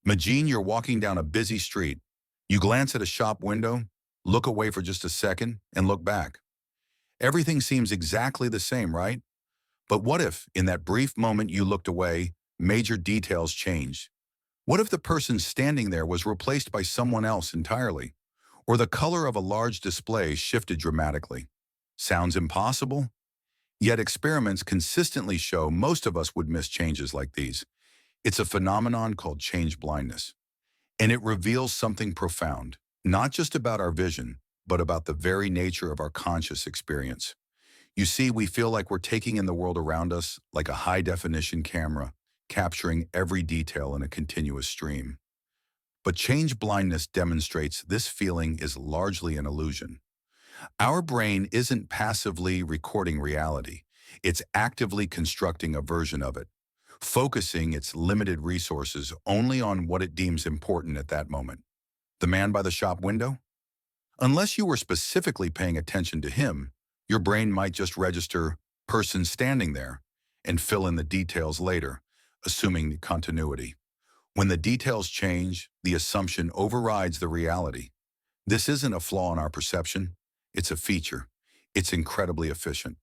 Imagine you're walking down a busy street. You glance at a shop window, look away for just a second, and look back. Everything seems exactly the same, right? But what if, in that brief moment you looked away, major details changed? What if the person standing there was replaced by someone else entirely? Or the color of a large display shifted dramatically? Sounds impossible? Yet experiments consistently show most of us would miss changes like these. It's a phenomenon called change blindness. And it reveals something profound, not just about our vision, but about the very nature of our conscious experience. You see, we feel like we're taking in the world around us like a high-definition camera, capturing every detail in a continuous stream. But change blindness demonstrates this feeling is largely an illusion. Our brain isn't passively recording reality. It's actively constructing a version of it, focusing its limited resources only on what it deems important at that moment. The man by the shop window? Unless you were specifically paying attention to him, your brain might just register person standing there and fill in the details later, assuming the continuity. When the details change, the assumption overrides the reality. This isn't a flaw in our perception, it's a feature. It's incredibly efficient.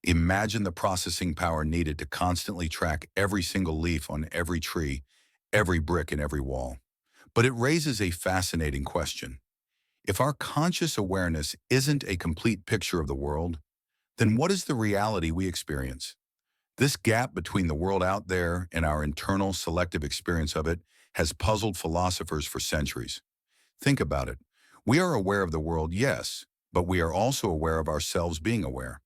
Imagine the processing power needed to constantly track every single leaf on every tree, every brick and every wall. But it raises a fascinating question. If our conscious awareness isn't a complete picture of the world, then what is the reality we experience? This gap between the world out there and our internal selective experience of it has puzzled philosophers for centuries. Think about it. We are aware of the world, yes, but we are also aware of ourselves being aware.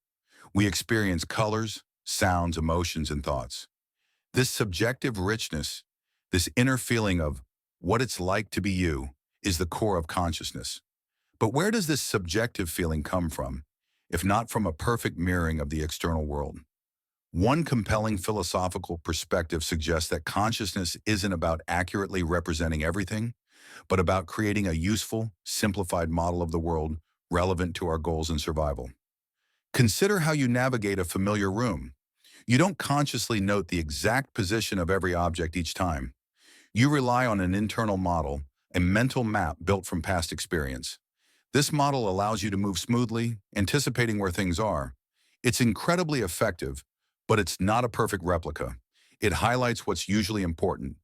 We experience colors, sounds, emotions, and thoughts. This subjective richness, this inner feeling of what it's like to be you, is the core of consciousness. But where does this subjective feeling come from, if not from a perfect mirroring of the external world? One compelling philosophical perspective suggests that consciousness isn't about accurately representing everything, but about creating a useful, simplified model of the world relevant to our goals and survival. Consider how you navigate a familiar room. You don't consciously note the exact position of every object each time. You rely on an internal model, a mental map built from past experience. This model allows you to move smoothly, anticipating where things are. It's incredibly effective, but it's not a perfect replica. It highlights what's usually important,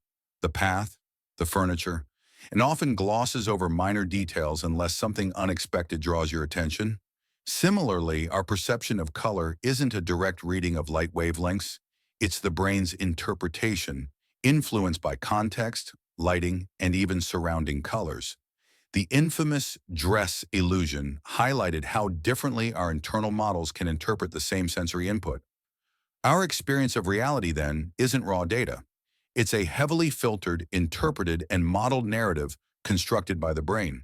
the path, the furniture, and often glosses over minor details unless something unexpected draws your attention. Similarly, our perception of color isn't a direct reading of light wavelengths. It's the brain's interpretation, influenced by context, lighting, and even surrounding colors. The infamous dress illusion highlighted how differently our internal models can interpret the same sensory input. Our experience of reality, then, isn't raw data. It's a heavily filtered, interpreted, and modeled narrative constructed by the brain.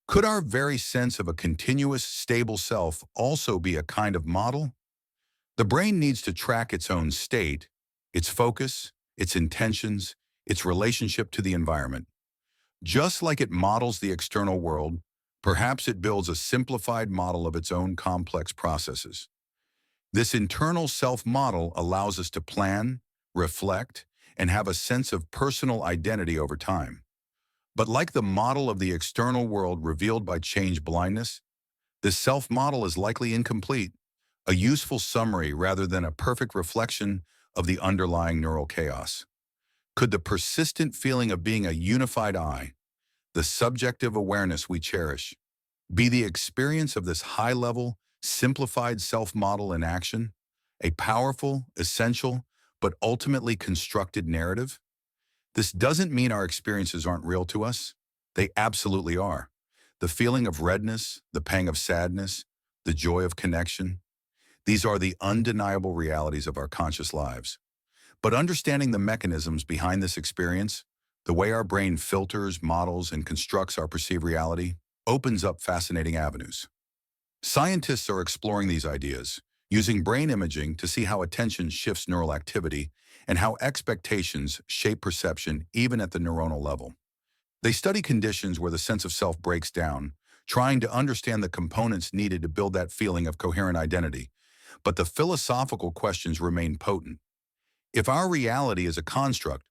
Could our very sense of a continuous, stable self also be a kind of model? The brain needs to track its own state, its focus, its intentions, its relationship to the environment. Just like it models the external world, perhaps it builds a simplified model of its own complex processes. This internal self-model allows us to plan, reflect, and have a sense of personal identity over time. But like the model of the external world revealed by change blindness, this self-model is likely incomplete, a useful summary rather than a perfect reflection of the underlying neural chaos. Could the persistent feeling of being a unified I, the subjective awareness we cherish, be the experience of this high-level, simplified self-model in action, a powerful, essential, but ultimately constructed narrative? This doesn't mean our experiences aren't real to us. They absolutely are. The feeling of redness, the pang of sadness, the joy of connection, these are the undeniable realities of our conscious lives. But understanding the mechanisms behind this experience, the way our brain filters, models, and constructs our perceived reality, opens up fascinating avenues. Scientists are exploring these ideas, using brain imaging to see how attention shifts neural activity and how expectations shape perception even at the neuronal level. They study conditions where the sense of self breaks down, trying to understand the components needed to build that feeling of coherent identity. But the philosophical questions remain potent. If our reality is a construct,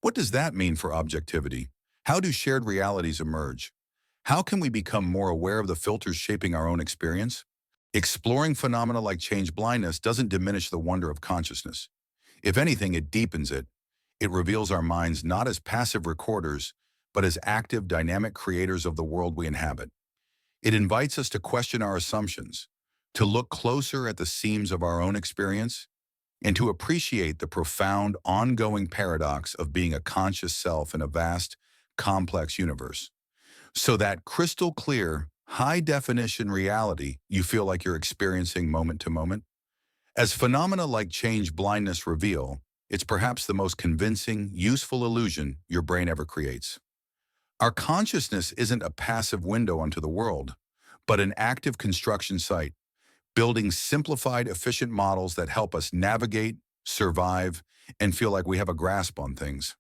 What does that mean for objectivity? How do shared realities emerge? How can we become more aware of the filters shaping our own experience? Exploring phenomena like change blindness doesn't diminish the wonder of consciousness. If anything, it deepens it. It reveals our minds not as passive recorders, but as active, dynamic creators of the world we inhabit. It invites us to question our assumptions, to look closer at the seams of our own experience, and to appreciate the profound, ongoing paradox of being a conscious self in a vast, complex universe. So that crystal clear, high-definition reality you feel like you're experiencing moment to moment. As phenomena like change blindness reveal, it's perhaps the most convincing, useful illusion your brain ever creates. Our consciousness isn't a passive window onto the world, but an active construction site, building simplified, efficient models that help us navigate, survive, and feel like we have a grasp on things.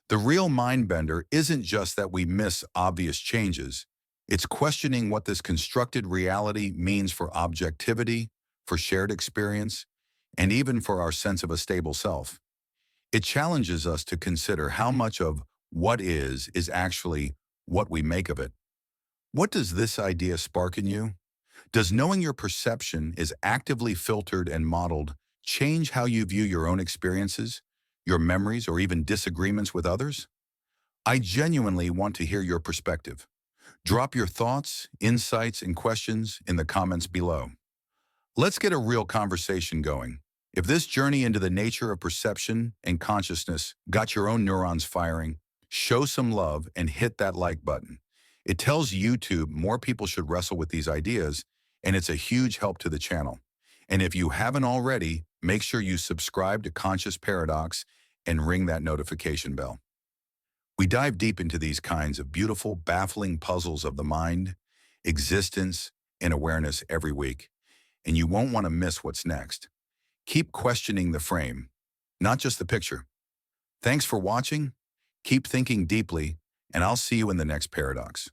The real mind bender isn't just that we miss obvious changes, it's questioning what this constructed reality means for objectivity, for shared experience, and even for our sense of a stable self. It challenges us to consider how much of what is actually what we make of it. What does this idea spark in you? Does knowing your perception is actively filtered and modeled change how you view your own experiences, your memories, or even disagreements with others? I genuinely want to hear your perspective. Drop your thoughts, insights, and questions in the comments below. Let's get a real conversation going. If this journey into the nature of perception and consciousness got your own neurons firing, show some love and hit that like button. It tells YouTube more people should wrestle with these ideas, and it's a huge help to the channel. And if you haven't already, make sure you subscribe to Conscious Paradox and ring that notification bell. We dive deep into these kinds of beautiful, baffling puzzles of the mind, existence, and awareness every week, and you won't want to miss what's next. Keep questioning the frame, not just the picture. Thanks for watching, keep thinking deeply, and I'll see you in the next paradox.